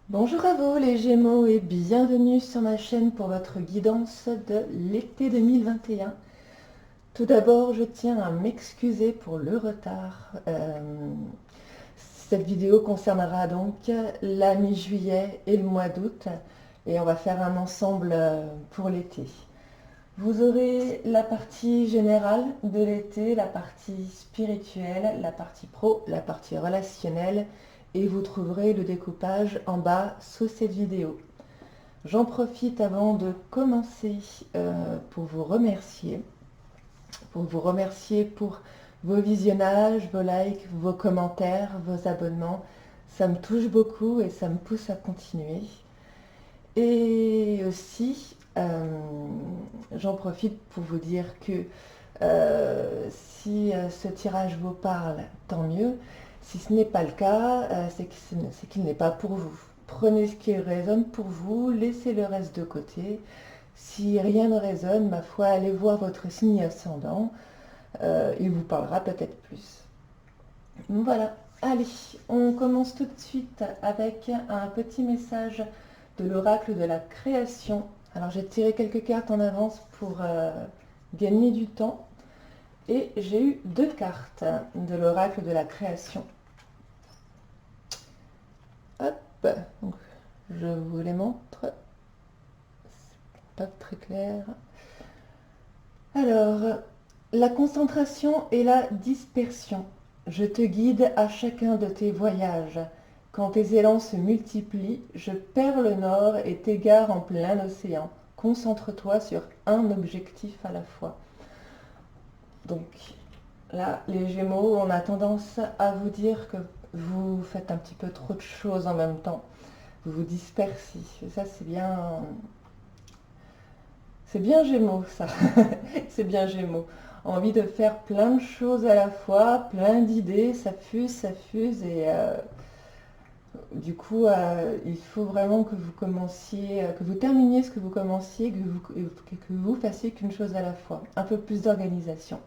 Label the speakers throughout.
Speaker 1: Bonjour à vous les Gémeaux et bienvenue sur ma chaîne pour votre guidance de l'été 2021. Tout d'abord, je tiens à m'excuser pour le retard. Cette vidéo concernera donc la mi-juillet et le mois d'août et on va faire un ensemble pour l'été. Vous aurez la partie générale de l'été, la partie spirituelle, la partie pro, la partie relationnelle et vous trouverez le découpage en bas sous cette vidéo. J'en profite avant de commencer pour vous remercier. Pour vous remercier pour vos visionnages, vos likes, vos commentaires, vos abonnements. Ça me touche beaucoup et ça me pousse à continuer. Et aussi, j'en profite pour vous dire que si ce tirage vous parle, tant mieux. Si ce n'est pas le cas, c'est qu'il n'est pas pour vous. Prenez ce qui résonne pour vous, laissez le reste de côté. Si rien ne résonne, ma foi, allez voir votre signe ascendant. Il vous parlera peut-être plus. Voilà. Allez, on commence tout de suite avec un petit message de l'oracle de la création. Alors j'ai tiré quelques cartes en avance pour gagner du temps. Et j'ai eu deux cartes de l'oracle de la création. Hop, donc je vous les montre. Pas très clair. Alors, la concentration et la dispersion. Je te guide à chacun de tes voyages. Quand tes élans se multiplient, je perds le nord et t'égare en plein océan. Concentre-toi sur un objectif à la fois. Donc là, les Gémeaux, on a tendance à vous dire que vous faites un petit peu trop de choses en même temps. Vous vous dispersez. Et ça, c'est bien Gémeaux, ça. C'est bien Gémeaux. Envie de faire plein de choses à la fois, plein d'idées, ça fuse et du coup, il faut vraiment que vous commenciez, que vous terminiez ce que vous commenciez, que vous fassiez qu'une chose à la fois. Un peu plus d'organisation.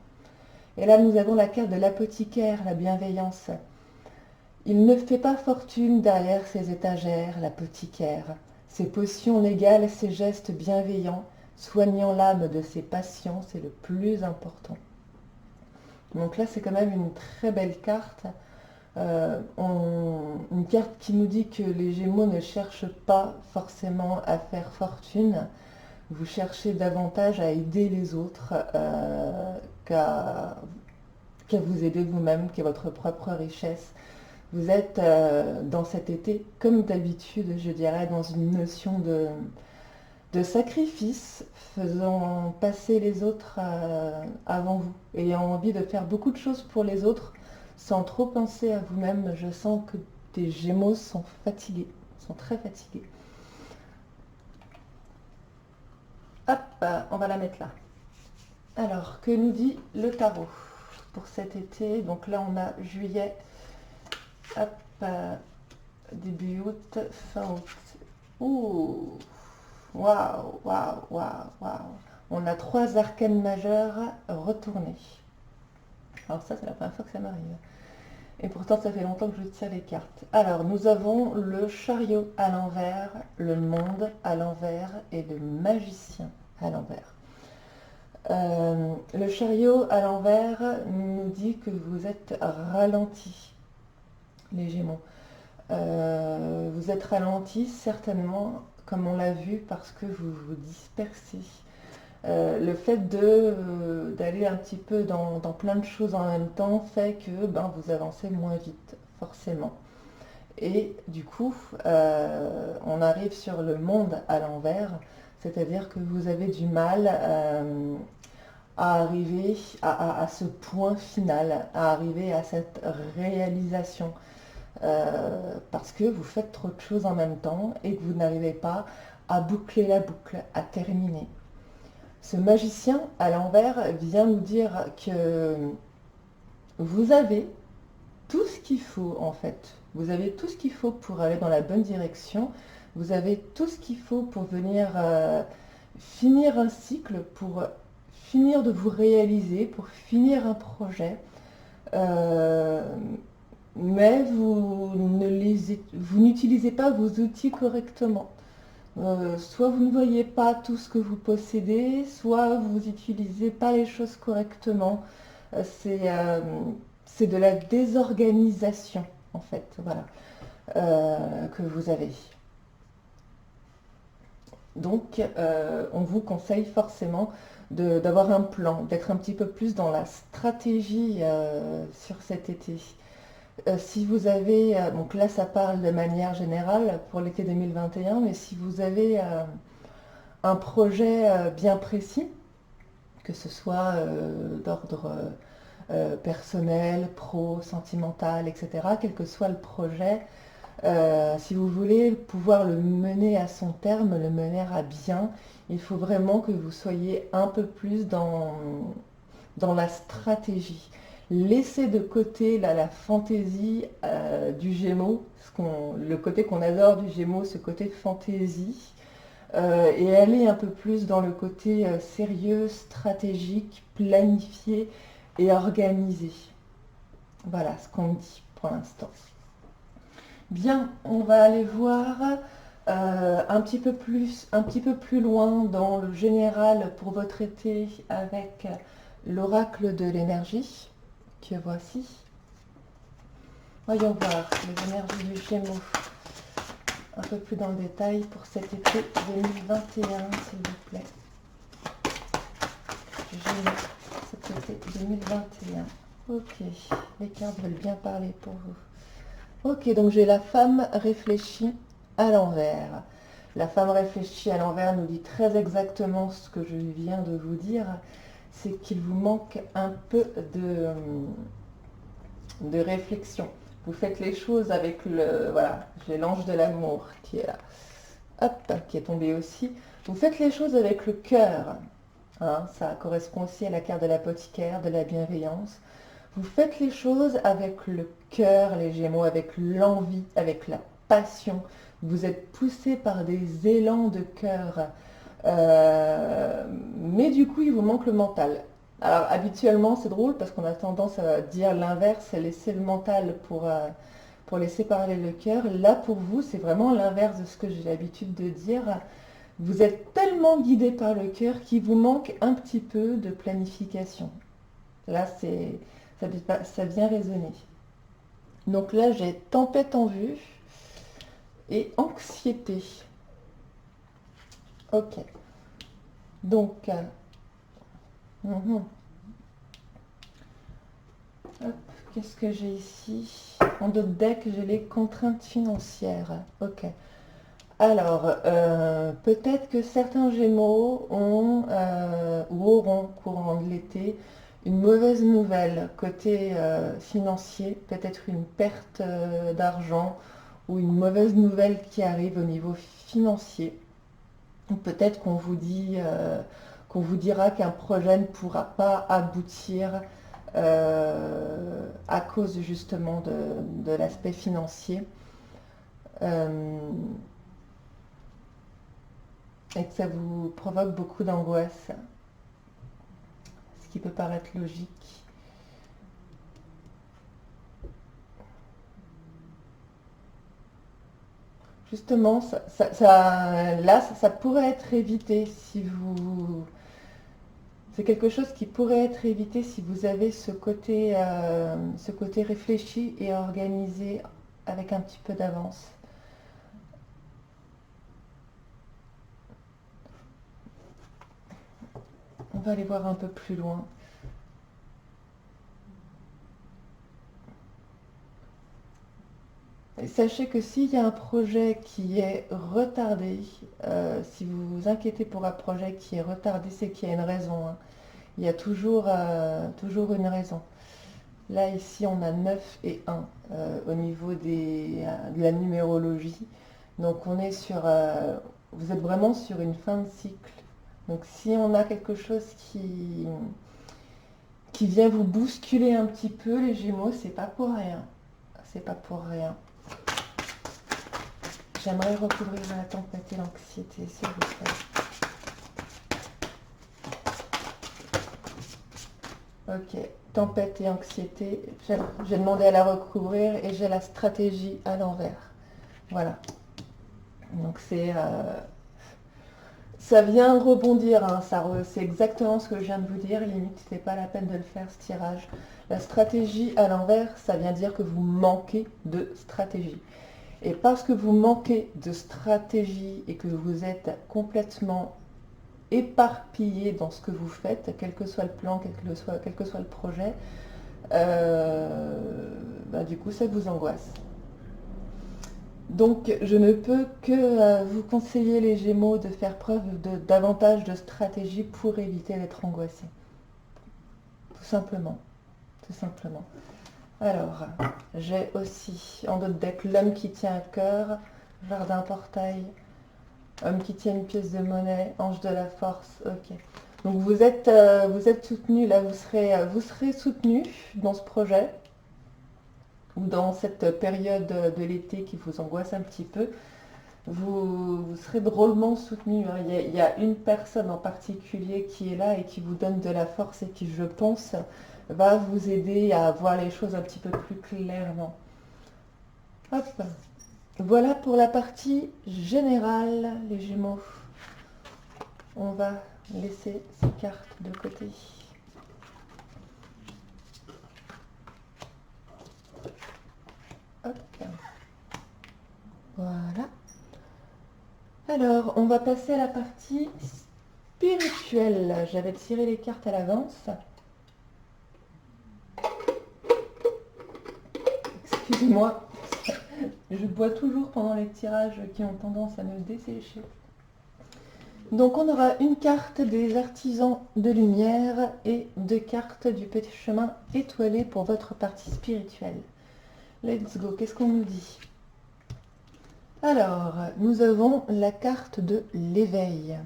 Speaker 1: Et là, nous avons la carte de l'apothicaire, la bienveillance. Il ne fait pas fortune derrière ses étagères, l'apothicaire. Ses potions légales, ses gestes bienveillants, soignant l'âme de ses patients, c'est le plus important. Donc là, c'est quand même une très belle carte. Une carte qui nous dit que les Gémeaux ne cherchent pas forcément à faire fortune. Vous cherchez davantage à aider les autres qu'à vous aider vous-même, qu'à votre propre richesse. Vous êtes dans cet été, comme d'habitude, je dirais, dans une notion de sacrifice, faisant passer les autres avant vous, ayant envie de faire beaucoup de choses pour les autres, sans trop penser à vous-même. Je sens que tes Gémeaux sont fatigués, sont très fatigués. Hop, on va la mettre là. Alors, que nous dit le tarot pour cet été? Donc là, on a juillet, hop, début août, fin août. Ouh, waouh, waouh, waouh, waouh. On a trois arcanes majeures retournés. Alors ça, c'est la première fois que ça m'arrive. Et pourtant, ça fait longtemps que je tire les cartes. Alors, nous avons le chariot à l'envers, le monde à l'envers et le magicien à l'envers. Le chariot à l'envers nous dit que vous êtes ralenti, les Gémeaux. Vous êtes ralenti certainement, comme on l'a vu, parce que vous vous dispersez. Le fait d'aller un petit peu dans plein de choses en même temps fait que vous avancez moins vite, forcément. Et du coup, on arrive sur le monde à l'envers, c'est-à-dire que vous avez du mal à arriver à ce point final, à arriver à cette réalisation. Parce que vous faites trop de choses en même temps et que vous n'arrivez pas à boucler la boucle, à terminer. Ce magicien à l'envers vient nous dire que vous avez tout ce qu'il faut en fait. Vous avez tout ce qu'il faut pour aller dans la bonne direction. Vous avez tout ce qu'il faut pour venir finir un cycle, pour finir de vous réaliser, pour finir un projet. Euh, mais vous n'utilisez pas vos outils correctement. Soit vous ne voyez pas tout ce que vous possédez, soit vous n'utilisez pas les choses correctement. C'est de la désorganisation, en fait, voilà, que vous avez. Donc, on vous conseille forcément d'avoir un plan, d'être un petit peu plus dans la stratégie sur cet été. Si vous avez, donc là ça parle de manière générale pour l'été 2021, mais si vous avez un projet bien précis, que ce soit d'ordre personnel, pro, sentimental, etc., quel que soit le projet, si vous voulez pouvoir le mener à son terme, le mener à bien, il faut vraiment que vous soyez un peu plus dans la stratégie. Laissez de côté là, la fantaisie du Gémeaux, le côté qu'on adore du Gémeaux, ce côté fantaisie, et aller un peu plus dans le côté sérieux, stratégique, planifié et organisé. Voilà ce qu'on dit pour l'instant. Bien, on va aller voir un petit peu plus loin dans le général pour votre été avec l'oracle de l'énergie, que voici. Voyons voir les énergies du Gémeaux un peu plus dans le détail pour cet été 2021, s'il vous plaît. Gémeaux, cet été 2021. Ok, les cartes veulent bien parler pour vous. Ok, donc j'ai la femme réfléchie à l'envers. La femme réfléchie à l'envers nous dit très exactement ce que je viens de vous dire. C'est qu'il vous manque un peu de réflexion. Vous faites les choses avec le... Voilà, j'ai l'ange de l'amour qui est là. Hop, qui est tombé aussi. Vous faites les choses avec le cœur. Hein, ça correspond aussi à la carte de l'apothicaire, de la bienveillance. Vous faites les choses avec le cœur, les Gémeaux, avec l'envie, avec la passion. Vous êtes poussé par des élans de cœur. Mais du coup, il vous manque le mental. Alors, habituellement, c'est drôle parce qu'on a tendance à dire l'inverse, à laisser le mental pour laisser parler le cœur. Là, pour vous, c'est vraiment l'inverse de ce que j'ai l'habitude de dire. Vous êtes tellement guidé par le cœur qu'il vous manque un petit peu de planification. Là, ça vient résonner. Donc là, j'ai tempête en vue et anxiété. Ok. Donc, qu'est-ce que j'ai ici? En d'autres decks, j'ai les contraintes financières. Ok. Alors, peut-être que certains Gémeaux ont ou auront, courant de l'été, une mauvaise nouvelle côté financier, peut-être une perte d'argent ou une mauvaise nouvelle qui arrive au niveau financier. Ou peut-être qu'on vous dira qu'un projet ne pourra pas aboutir à cause justement de l'aspect financier. Et que ça vous provoque beaucoup d'angoisse, ce qui peut paraître logique. Justement, ça pourrait être évité si vous... C'est quelque chose qui pourrait être évité si vous avez ce côté réfléchi et organisé avec un petit peu d'avance. On va aller voir un peu plus loin. Et sachez que s'il y a un projet qui est retardé, si vous vous inquiétez pour un projet qui est retardé, c'est qu'il y a une raison. Hein. Il y a toujours une raison. Là, ici, on a 9 et 1 au niveau de la numérologie. Donc, on est vous êtes vraiment sur une fin de cycle. Donc, si on a quelque chose qui vient vous bousculer un petit peu, les Gémeaux, c'est pas pour rien. C'est pas pour rien. J'aimerais recouvrir la tempête et l'anxiété, s'il vous plaît. Ok, tempête et anxiété. J'ai demandé à la recouvrir et j'ai la stratégie à l'envers. Voilà. Donc ça vient rebondir, hein, c'est exactement ce que je viens de vous dire, limite c'est pas la peine de le faire ce tirage. La stratégie à l'envers, ça vient dire que vous manquez de stratégie. Et parce que vous manquez de stratégie et que vous êtes complètement éparpillé dans ce que vous faites, quel que soit le plan, quel que soit le projet, du coup ça vous angoisse. Donc je ne peux que vous conseiller les Gémeaux de faire preuve de davantage de stratégie pour éviter d'être angoissé. Tout simplement. Tout simplement. Alors, j'ai aussi en d'autres decks l'homme qui tient à cœur, jardin portail, homme qui tient une pièce de monnaie, ange de la force, ok. Donc vous êtes soutenu, là vous serez soutenu dans ce projet, ou dans cette période de l'été qui vous angoisse un petit peu. Vous serez drôlement soutenu, hein. Il y a une personne en particulier qui est là et qui vous donne de la force et qui, je pense, va vous aider à voir les choses un petit peu plus clairement. Hop. Voilà pour la partie générale, les Gémeaux. On va laisser ces cartes de côté. Hop. Voilà. Alors, on va passer à la partie spirituelle. J'avais tiré les cartes à l'avance. Excusez-moi, je bois toujours pendant les tirages qui ont tendance à me dessécher. Donc on aura une carte des artisans de lumière et deux cartes du petit chemin étoilé pour votre partie spirituelle. Let's go, qu'est-ce qu'on nous dit? Alors, nous avons la carte de l'éveil.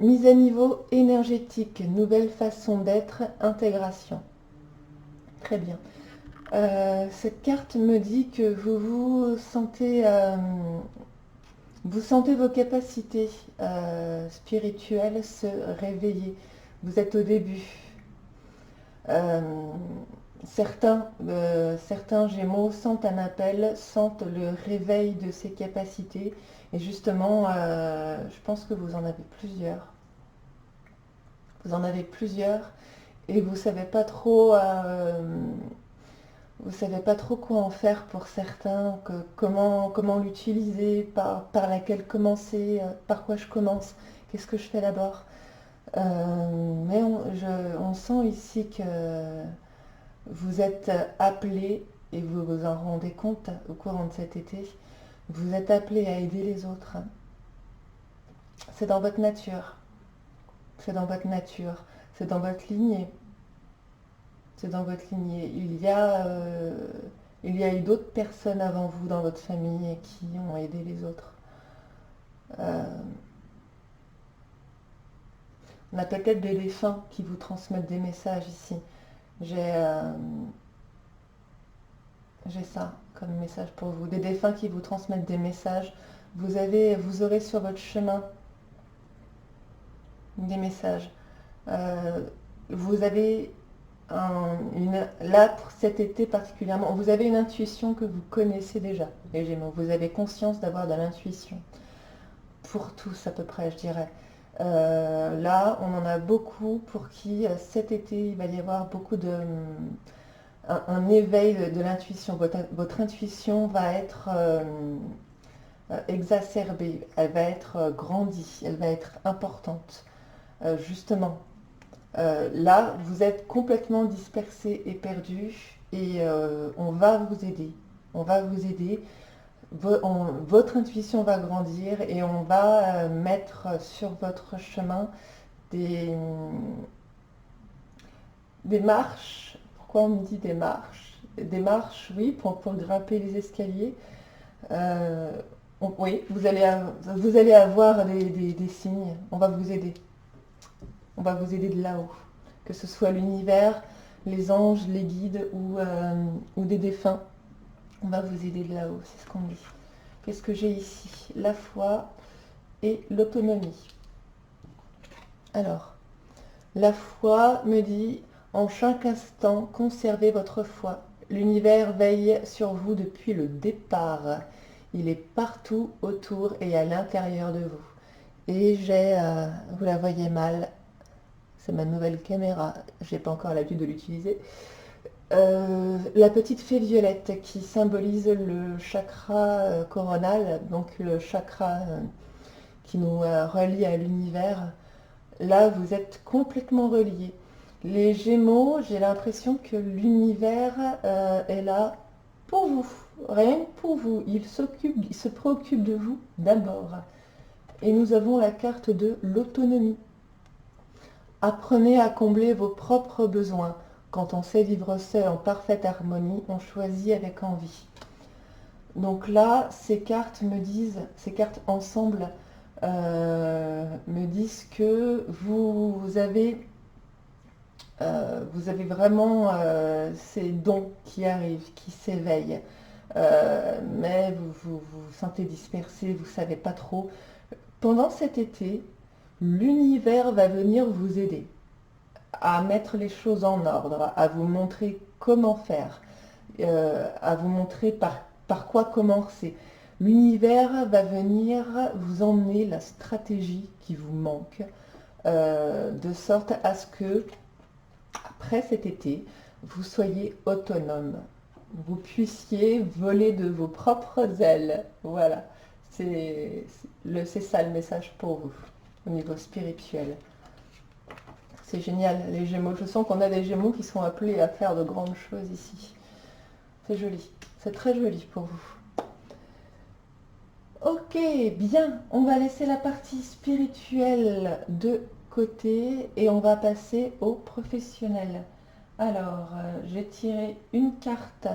Speaker 1: Mise à niveau énergétique, nouvelle façon d'être, intégration. Très bien. Cette carte me dit que vous sentez vos capacités spirituelles se réveiller. Vous êtes au début. Certains Gémeaux sentent un appel, sentent le réveil de ces capacités. Et justement, je pense que vous en avez plusieurs. Vous en avez plusieurs et vous savez pas trop quoi en faire pour certains, comment l'utiliser, par laquelle commencer, par quoi je commence, qu'est-ce que je fais d'abord. Mais on sent ici que vous êtes appelé, et vous vous en rendez compte au courant de cet été, vous êtes appelé à aider les autres. C'est dans votre nature. C'est dans votre nature. C'est dans votre lignée. C'est dans votre lignée. Il y a eu d'autres personnes avant vous dans votre famille qui ont aidé les autres. On a peut-être des défunts qui vous transmettent des messages ici. J'ai ça comme message pour vous. Des défunts qui vous transmettent des messages. Vous aurez sur votre chemin des messages. Vous avez là, cet été particulièrement, vous avez une intuition que vous connaissez déjà, les Gémeaux. Vous avez conscience d'avoir de l'intuition. Pour tous, à peu près, je dirais. Là, on en a beaucoup pour qui, cet été, il va y avoir beaucoup un éveil de l'intuition. Votre intuition va être exacerbée, elle va être grandie, elle va être importante. Justement, là, vous êtes complètement dispersé et perdu et on va vous aider. On va vous aider. Votre intuition va grandir et on va mettre sur votre chemin des marches. Pourquoi on me dit des marches? Des marches, oui, pour grimper les escaliers. Oui, vous allez avoir des signes. On va vous aider. On va vous aider de là-haut. Que ce soit l'univers, les anges, les guides ou des défunts. On va vous aider de là-haut, c'est ce qu'on dit. Qu'est-ce que j'ai ici? La foi et l'autonomie. Alors, la foi me dit, En chaque instant, conservez votre foi. L'univers veille sur vous depuis le départ. Il est partout autour et à l'intérieur de vous. Et vous la voyez mal, c'est ma nouvelle caméra, j'ai pas encore l'habitude de l'utiliser. La petite fée violette qui symbolise le chakra coronal, donc le chakra qui nous relie à l'univers. Là, vous êtes complètement reliés. Les Gémeaux, j'ai l'impression que l'univers est là pour vous, rien que pour vous. Il se préoccupe de vous d'abord. Et nous avons la carte de l'autonomie. Apprenez à combler vos propres besoins. Quand on sait vivre seul en parfaite harmonie, on choisit avec envie. Donc là, ces cartes ensemble me disent que vous avez vraiment ces dons qui arrivent, qui s'éveillent. Mais vous sentez dispersé, vous ne savez pas trop. Pendant cet été, l'univers va venir vous aider à mettre les choses en ordre, à vous montrer comment faire, à vous montrer par quoi commencer. L'univers va venir vous emmener la stratégie qui vous manque, de sorte à ce que, après cet été, vous soyez autonome. Vous puissiez voler de vos propres ailes. Voilà, c'est ça le message pour vous, au niveau spirituel. C'est génial, les Gémeaux. Je sens qu'on a des Gémeaux qui sont appelés à faire de grandes choses ici. C'est joli, c'est très joli pour vous. Ok, bien, on va laisser la partie spirituelle de côté et on va passer au professionnel. Alors, j'ai tiré une carte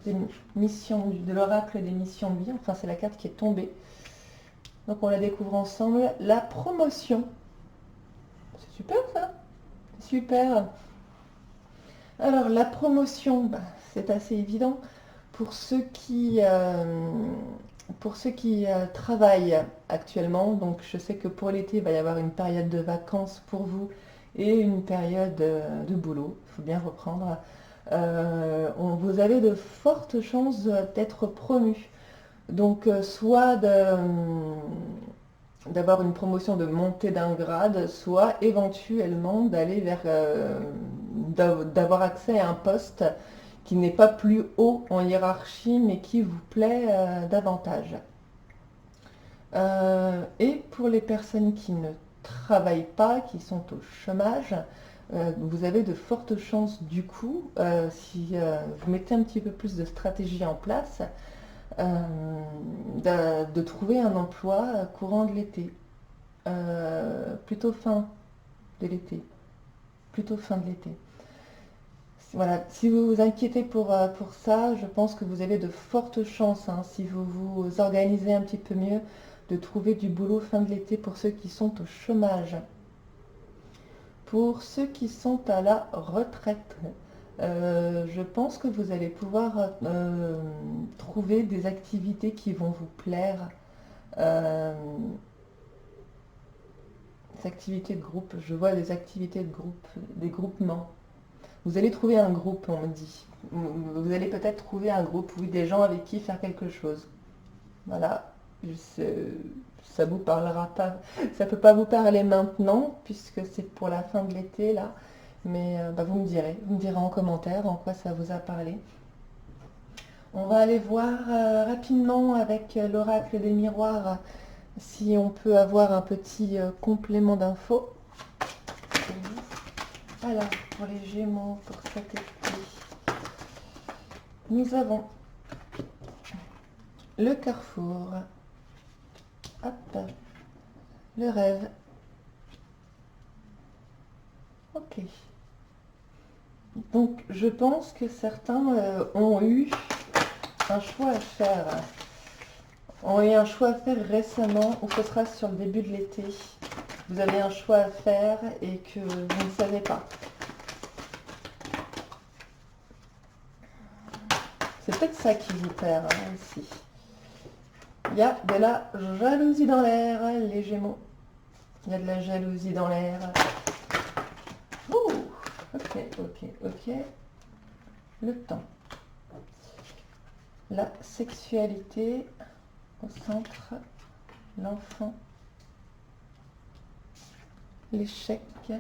Speaker 1: de l'oracle des missions de vie. Enfin, c'est la carte qui est tombée. Donc, on la découvre ensemble. La promotion. C'est super ça. Super. Alors, la promotion, c'est assez évident. Pour ceux qui travaillent actuellement, donc je sais que pour l'été, il va y avoir une période de vacances pour vous et une période de boulot. Il faut bien reprendre. Vous avez de fortes chances d'être promu. Donc, soit d'avoir une promotion de montée d'un grade, soit éventuellement d'avoir accès à un poste qui n'est pas plus haut en hiérarchie, mais qui vous plaît davantage. Et pour les personnes qui ne travaillent pas, qui sont au chômage, vous avez de fortes chances du coup, si vous mettez un petit peu plus de stratégie en place, de trouver un emploi courant de l'été. Plutôt fin de l'été. Plutôt fin de l'été. Voilà, si vous vous inquiétez pour ça, je pense que vous avez de fortes chances, hein, si vous vous organisez un petit peu mieux, de trouver du boulot fin de l'été pour ceux qui sont au chômage. Pour ceux qui sont à la retraite, je pense que vous allez pouvoir trouver des activités qui vont vous plaire. Des activités de groupe, je vois des activités de groupe, des groupements. Vous allez trouver un groupe, on me dit. Vous allez peut-être trouver un groupe, oui, des gens avec qui faire quelque chose. Voilà. Ça vous parlera pas. Ça peut pas vous parler maintenant, puisque c'est pour la fin de l'été, là. Mais vous me direz. Vous me direz en commentaire en quoi ça vous a parlé. On va aller voir rapidement avec l'oracle des miroirs si on peut avoir un petit complément d'infos. Alors, pour les Gémeaux, pour cet été, nous avons le carrefour, hop, le rêve, ok. Donc, je pense que certains ont eu un choix à faire, récemment, ou ce sera sur le début de l'été. Vous avez un choix à faire et que vous ne savez pas. C'est peut-être ça qui vous perd ici. Il y a de la jalousie dans l'air, les Gémeaux. Il y a de la jalousie dans l'air. Ouh, ok. ok. Le temps. La sexualité au centre, l'enfant, l'échec. Est-ce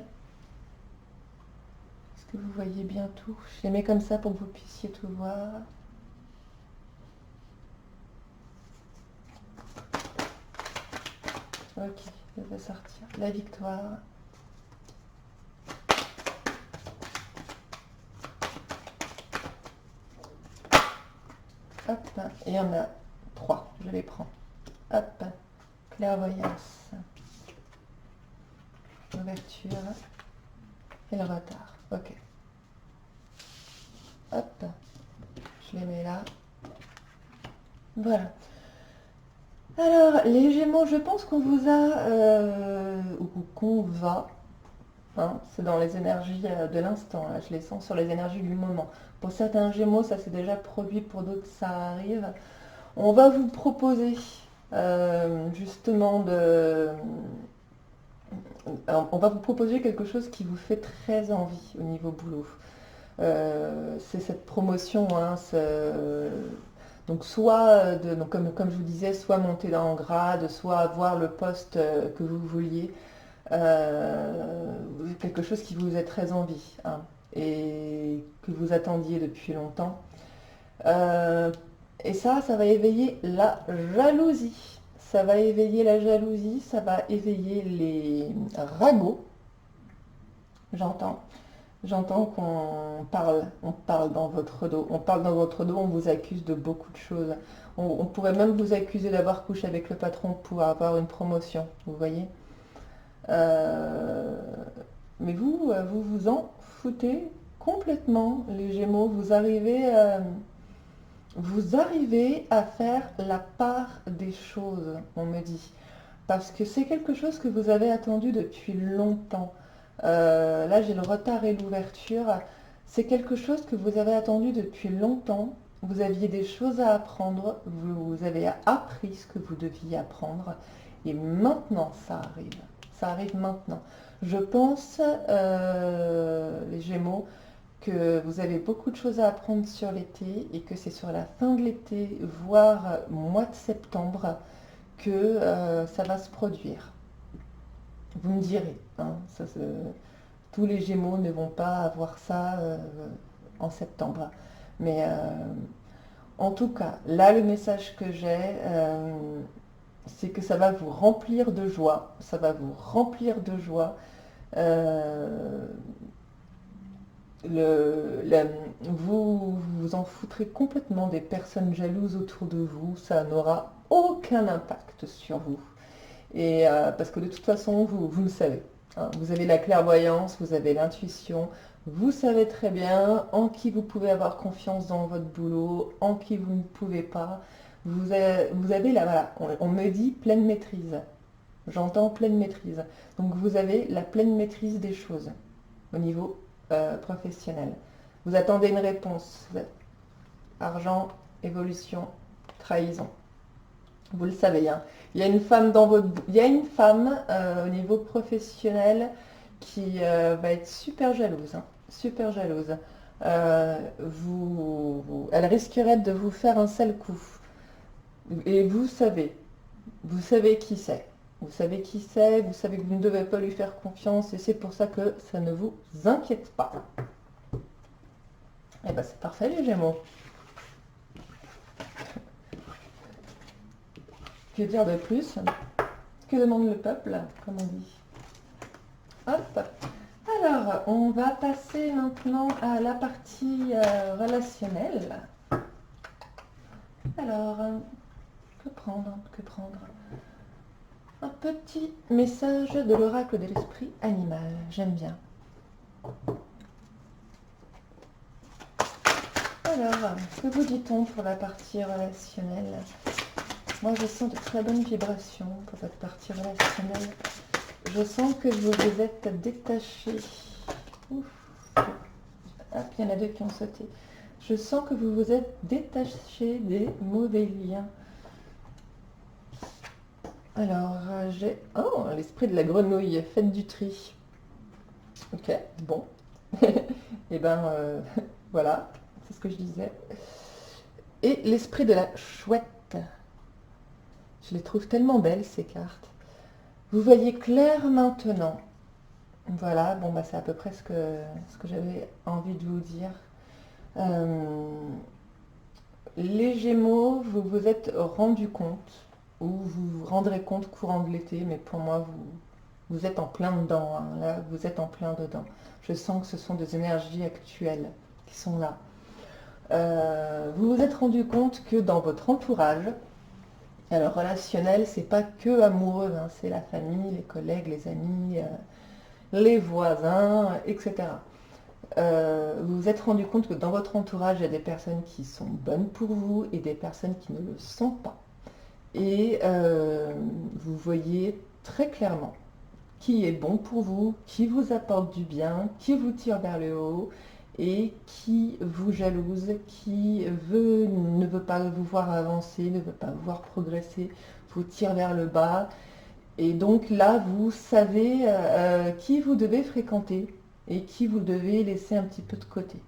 Speaker 1: que vous voyez bien tout? Je les mets comme ça pour que vous puissiez tout voir. Ok, je vais sortir. La victoire. Hop, et il y en a 3, je les prends. Hop, clairvoyance, ouverture et le retard. Ok. Hop, je les mets là. Voilà. Alors, les Gémeaux, je pense qu'on vous a, ou qu'on va, hein, c'est dans les énergies de l'instant, là, je les sens sur les énergies du moment. Pour certains Gémeaux, ça s'est déjà produit, pour d'autres, ça arrive. On va vous proposer justement on va vous proposer quelque chose qui vous fait très envie au niveau boulot. C'est cette promotion, hein, donc soit, donc comme je vous disais, soit monter en grade, soit avoir le poste que vous vouliez, quelque chose qui vous est très envie, hein, et que vous attendiez depuis longtemps. Et ça va éveiller la jalousie. Ça va éveiller la jalousie, ça va éveiller les ragots. J'entends. J'entends on parle dans votre dos. On parle dans votre dos, on vous accuse de beaucoup de choses. On pourrait même vous accuser d'avoir couché avec le patron pour avoir une promotion, vous voyez. Mais vous vous en foutez complètement, les Gémeaux. Vous arrivez à faire la part des choses, on me dit. Parce que c'est quelque chose que vous avez attendu depuis longtemps. Là, j'ai le retard et l'ouverture. C'est quelque chose que vous avez attendu depuis longtemps. Vous aviez des choses à apprendre. Vous avez appris ce que vous deviez apprendre. Et maintenant, ça arrive. Ça arrive maintenant. Je pense, les Gémeaux, que vous avez beaucoup de choses à apprendre sur l'été et que c'est sur la fin de l'été, voire mois de septembre, que ça va se produire. Vous me direz, hein, tous les Gémeaux ne vont pas avoir ça en septembre. Mais en tout cas, là, le message que j'ai, c'est que ça va vous remplir de joie. Ça va vous remplir de joie. Euh, vous vous en foutrez complètement des personnes jalouses autour de vous, ça n'aura aucun impact sur vous. Et parce que de toute façon, vous le savez, hein. Vous avez la clairvoyance, vous avez l'intuition, vous savez très bien en qui vous pouvez avoir confiance dans votre boulot, en qui vous ne pouvez pas. Vous avez là, voilà, on me dit pleine maîtrise. J'entends pleine maîtrise. Donc vous avez la pleine maîtrise des choses au niveau professionnel. Vous attendez une réponse. Argent, évolution, trahison. Vous le savez, hein. Il y a une femme au niveau professionnel qui va être super jalouse, hein, super jalouse. Elle risquerait de vous faire un sale coup. Et vous savez qui c'est. Vous savez qui c'est, vous savez que vous ne devez pas lui faire confiance et c'est pour ça que ça ne vous inquiète pas. Eh bien c'est parfait les Gémeaux. Que dire de plus? Que demande le peuple, comme on dit? Hop. Alors, on va passer maintenant à la partie relationnelle. Alors, que prendre? Un petit message de l'oracle de l'esprit animal. J'aime bien. Alors, que vous dit-on pour la partie relationnelle? Moi, je sens de très bonnes vibrations pour votre partie relationnelle. Je sens que vous vous êtes détaché. Ouf. Hop, il y en a deux qui ont sauté. Je sens que vous vous êtes détaché des mauvais liens. Alors, j'ai... Oh, l'esprit de la grenouille, faites du tri. Ok, bon. Et ben voilà, c'est ce que je disais. Et l'esprit de la chouette. Je les trouve tellement belles ces cartes. Vous voyez clair maintenant. Voilà, bon bah c'est à peu près ce que j'avais envie de vous dire. Euh, les Gémeaux, vous vous êtes rendu compte, ou vous vous rendrez compte courant de l'été, mais pour moi vous êtes en plein dedans, hein. Là vous êtes en plein dedans. Je sens que ce sont des énergies actuelles qui sont là. Vous vous êtes rendu compte que dans votre entourage, alors relationnel, c'est pas que amoureux, hein, c'est la famille, les collègues, les amis, les voisins, etc. Vous vous êtes rendu compte que dans votre entourage, il y a des personnes qui sont bonnes pour vous et des personnes qui ne le sont pas. Et vous voyez très clairement qui est bon pour vous, qui vous apporte du bien, qui vous tire vers le haut et qui vous jalouse, qui ne veut pas vous voir avancer, ne veut pas vous voir progresser, vous tire vers le bas. Et donc là, vous savez qui vous devez fréquenter et qui vous devez laisser un petit peu de côté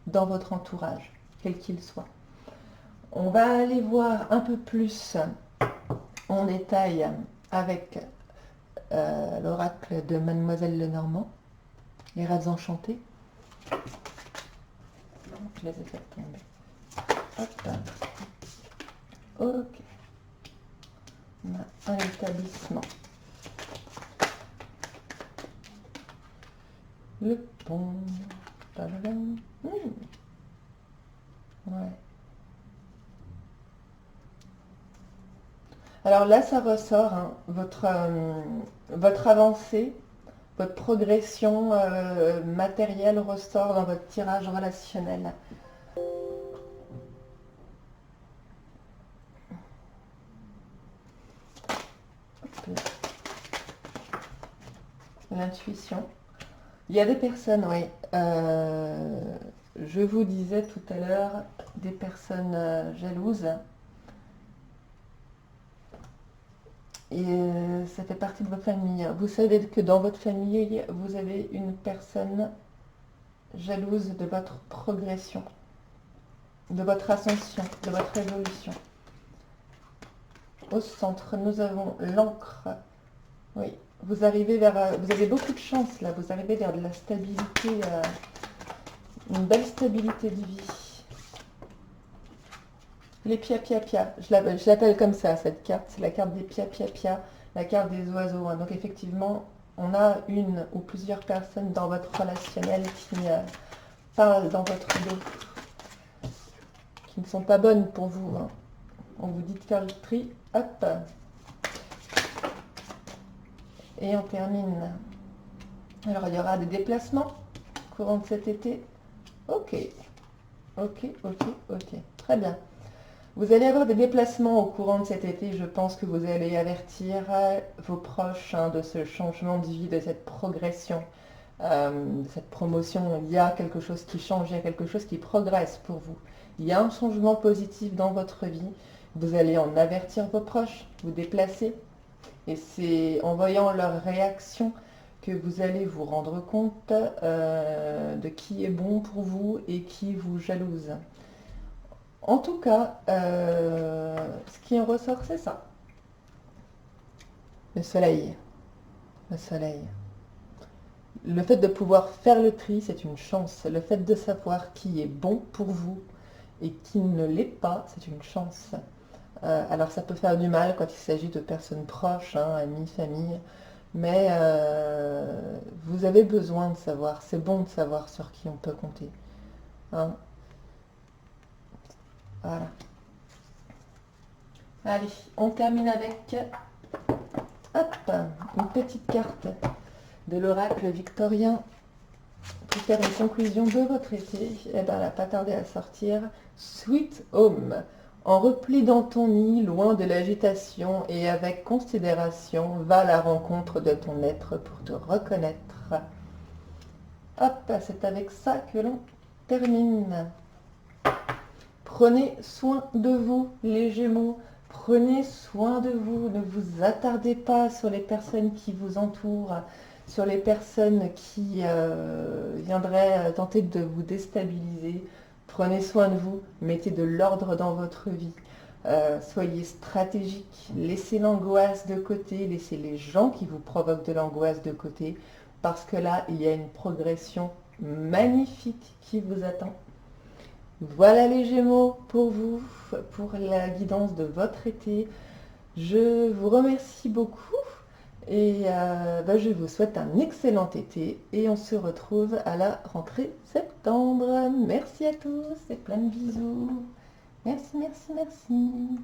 Speaker 1: dans votre entourage, quel qu'il soit. On va aller voir un peu plus en détail avec l'oracle de Mademoiselle Lenormand, les rêves enchantés. Je les ai fait tomber. Hop. Ok. On a un établissement. Le pont. Ouais. Alors là, ça ressort, hein, votre avancée, votre progression matérielle ressort dans votre tirage relationnel. L'intuition. Il y a des personnes, oui. Je vous disais tout à l'heure, des personnes jalouses. Et ça fait partie de votre famille. Vous savez que dans votre famille, vous avez une personne jalouse de votre progression, de votre ascension, de votre évolution. Au centre, nous avons l'encre. Oui, vous arrivez vers... vous avez beaucoup de chance là, vous arrivez vers de la stabilité, une belle stabilité de vie. Les pia-pia-pia, je l'appelle comme ça, cette carte, c'est la carte des pia-pia-pia, la carte des oiseaux. Hein. Donc effectivement, on a une ou plusieurs personnes dans votre relationnel qui parlent dans votre dos, qui ne sont pas bonnes pour vous. Hein. On vous dit de faire le tri, hop. Et on termine. Alors il y aura des déplacements courant de cet été. Ok, ok, ok, ok, très bien. Vous allez avoir des déplacements au courant de cet été. Je pense que vous allez avertir vos proches de ce changement de vie, de cette progression, de cette promotion. Il y a quelque chose qui change, il y a quelque chose qui progresse pour vous. Il y a un changement positif dans votre vie. Vous allez en avertir vos proches, vous déplacer. Et c'est en voyant leur réaction que vous allez vous rendre compte de qui est bon pour vous et qui vous jalouse. En tout cas, ce qui en ressort, c'est ça. Le soleil. Le soleil. Le fait de pouvoir faire le tri, c'est une chance. Le fait de savoir qui est bon pour vous et qui ne l'est pas, c'est une chance. Alors ça peut faire du mal quand il s'agit de personnes proches, hein, amis, famille, mais vous avez besoin de savoir. C'est bon de savoir sur qui on peut compter. Hein. Voilà. Allez, on termine avec hop, une petite carte de l'oracle victorien pour faire une conclusion de votre été. Eh ben, elle n'a pas tardé à sortir. Sweet Home. En repli dans ton nid, loin de l'agitation et avec considération, va à la rencontre de ton être pour te reconnaître. Hop, c'est avec ça que l'on termine. Prenez soin de vous, les Gémeaux. Prenez soin de vous. Ne vous attardez pas sur les personnes qui vous entourent. Sur les personnes qui viendraient tenter de vous déstabiliser, prenez soin de vous, mettez de l'ordre dans votre vie. Soyez stratégique, laissez l'angoisse de côté, laissez les gens qui vous provoquent de l'angoisse de côté, parce que là, il y a une progression magnifique qui vous attend. Voilà les Gémeaux pour vous, pour la guidance de votre été. Je vous remercie beaucoup et je vous souhaite un excellent été et on se retrouve à la rentrée septembre. Merci à tous et plein de bisous. Merci, merci, merci.